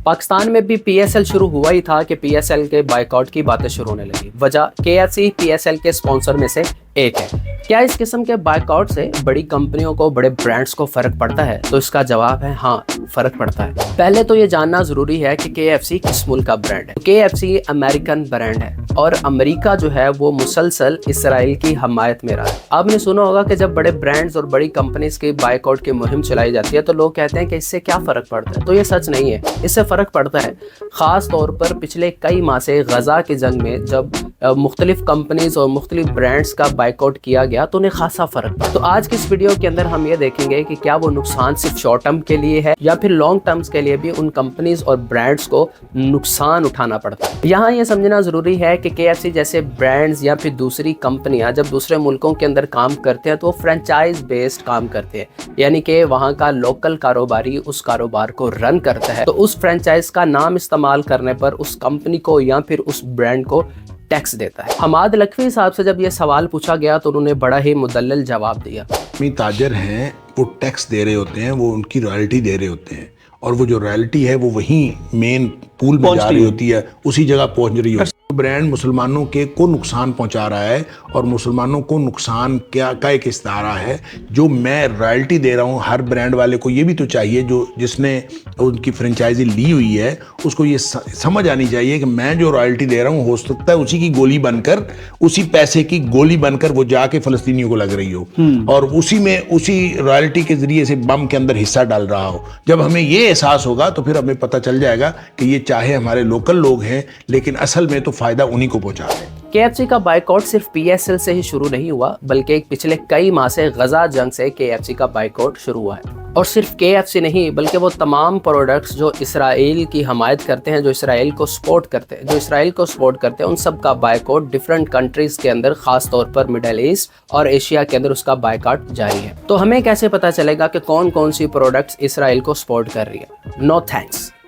پاکستان میں بھی پی S L شروع ہوا ہی تھا کہ پی ایس ایل کے بائیکاٹ کی باتیں شروع ہونے لگی. وجہ کے F C P S L کے اسپانسر میں سے ایک ہے. کیا اس قسم کے بائیکاٹ سے بڑی کمپنیوں کو، بڑے برانڈز کو فرق پڑتا ہے؟ تو اس کا جواب ہے ہاں، فرق پڑتا ہے. پہلے تو یہ جاننا ضروری ہے کہ کے ایف سی کس ملک کا برانڈ ہے. کے ایف سی امریکن برانڈ ہے اور امریکہ جو ہے وہ مسلسل اسرائیل کی حمایت میں رہا ہے. آپ نے سنا ہوگا کہ جب بڑے برانڈز اور بڑی کمپنیز کی بائیکاٹ کی مہم چلائی جاتی ہے تو لوگ کہتے ہیں کہ اس سے کیا فرق پڑتا ہے. تو یہ سچ نہیں ہے، اس سے فرق پڑتا ہے. خاص طور پر پچھلے کئی ماہ سے غزہ کی جنگ میں جب مختلف کمپنیز اور مختلف برانڈز کا بائیکاٹ کیا گیا تو انہیں خاصا فرق پڑا. تو آج کی اس ویڈیو کے اندر ہم یہ دیکھیں گے کہ کیا وہ نقصان صرف شارٹ ٹرم کے لیے ہے یا پھر لانگ ٹرمز کے لیے بھی ان کمپنیز اور برانڈز کو نقصان اٹھانا پڑتا ہے. یہاں یہ سمجھنا ضروری ہے کہ کے ایف سی جیسے برانڈز یا پھر دوسری کمپنیاں جب دوسرے ملکوں کے اندر کام کرتے ہیں تو وہ فرینچائز بیسڈ کام کرتے ہیں، یعنی کہ وہاں کا لوکل کاروباری اس کاروبار کو رن کرتا ہے تو اس فرینچائز کا نام استعمال کرنے پر اس کمپنی کو یا پھر اس برانڈ کو ٹیکس دیتا ہے. حماد لکھوی صاحب سے جب یہ سوال پوچھا گیا تو انہوں نے بڑا ہی مدلل جواب دیا. تاجر ہیں وہ ٹیکس دے رہے ہوتے ہیں، وہ ان کی رائلٹی دے رہے ہوتے ہیں اور وہ جو رائلٹی ہے وہ وہیں مین پول میں جا رہی ہوتی ہے، اسی جگہ پہنچ رہی ہوتی ہے. برانڈ مسلمانوں کے کو نقصان پہنچا رہا ہے اور مسلمانوں کو نقصان کیا کا ایک استعارہ ہے. جو میں رائلٹی دے رہا ہوں ہر برانڈ والے کو یہ بھی تو چاہیے، جس نے ان کی فرنچائزی لی ہوئی ہے اس کو یہ سمجھ آنی چاہیے کہ میں جو رائلٹی دے رہا ہوں ہو سکتا ہے اسی کی گولی بن کر، اسی پیسے کی گولی بن کر وہ جا کے فلسطینیوں کو لگ رہی ہو اور اسی رائلٹی کے ذریعے سے بم کے اندر حصہ ڈال رہا ہو. جب ہمیں یہ احساس ہوگا تو پھر ہمیں پتہ چل جائے گا کہ یہ چاہے ہمارے لوکل لوگ ہیں لیکن اصل میں تو فائدہ انہی کو پہنچا رہے ہیں. کے ایف سی کا بائیکاٹ صرف پی ایس ایل سے ہی شروع نہیں ہوا بلکہ پچھلے کئی ماہ سے غزہ جنگ سے کے ایف سی کا بائیکاٹ شروع ہوا ہے. اور صرف کے ایف سی نہیں بلکہ وہ تمام پروڈکٹس جو اسرائیل کی حمایت کرتے ہیں، جو اسرائیل کو سپورٹ کرتے ہیں ان سب کا بائیکاٹ ڈیفرنٹ کنٹریز کے اندر، خاص طور پر مڈل ایسٹ اور ایشیا کے اندر اس کا بائیکاٹ جاری ہے. تو ہمیں کیسے پتہ چلے گا کہ کون کون سی پروڈکٹس اسرائیل کو سپورٹ کر رہی ہے؟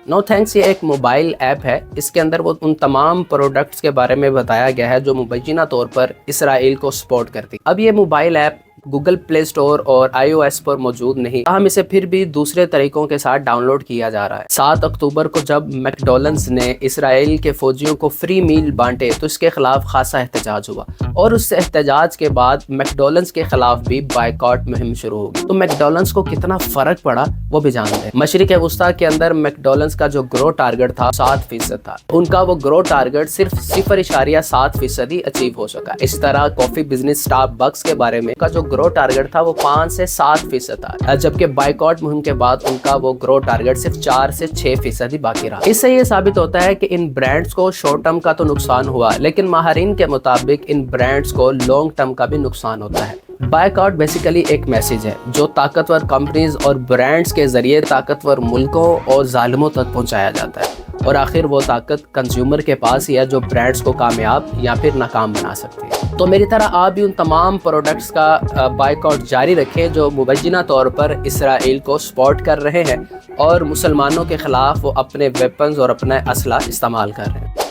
نو تھینکس یہ ایک موبائل ایپ ہے. اس کے اندر وہ ان تمام پروڈکٹس کے بارے میں بتایا گیا ہے جو مبینہ طور پر اسرائیل کو سپورٹ کرتی. اب یہ mobile app Google Play store اور آئی او ایس پر موجود نہیں، ہم اسے پھر بھی دوسرے طریقوں کے ساتھ ڈاؤن لوڈ کیا جا رہا ہے. 7 اکتوبر کو جب میکڈونلڈز نے اسرائیل کے فوجیوں کو فری میل بانٹے تو اس کے خلاف خاصا احتجاج ہوا اور اس احتجاج کے بعد میکڈونلڈز کے خلاف بھی بائیکاٹ مہم شروع ہوگی. تو میکڈونلڈز کو کتنا فرق پڑا وہ بھی جانتے ہیں. مشرق وسطیٰ کے اندر میکڈونلڈز کا جو گرو ٹارگٹ تھا 7% تھا، ان کا وہ گرو ٹارگٹ صرف 0.7% ہی اچیو ہو سکا. اسی طرح کافی بزنس اسٹارٹ بکس کے بارے میں کا جو گرو ٹارگٹ تھا وہ 5 سے 7% تھا، جبکہ بائیکاٹ مہم کے بعد ان کا وہ گرو ٹارگٹ صرف 4 سے 6% ہی باقی رہا. اس سے یہ ثابت ہوتا ہے کہ ان برانڈز کو شارٹ ٹرم کا تو نقصان ہوا لیکن ماہرین کے مطابق ان برانڈز کو لانگ ٹرم کا بھی نقصان ہوتا ہے. بائیکاٹ بیسیکلی ایک میسج ہے جو طاقتور کمپنیز اور برانڈز کے ذریعے طاقتور ملکوں اور ظالموں تک پہنچایا جاتا ہے اور آخر وہ طاقت کنزیومر کے پاس ہی ہے جو برانڈز کو کامیاب یا پھر ناکام بنا سکتی ہے. تو میری طرح آپ بھی ان تمام پروڈکٹس کا بائیکاٹ جاری رکھیں جو مبینہ طور پر اسرائیل کو سپورٹ کر رہے ہیں اور مسلمانوں کے خلاف وہ اپنے ویپنز اور اپنا اسلحہ استعمال کر رہے ہیں.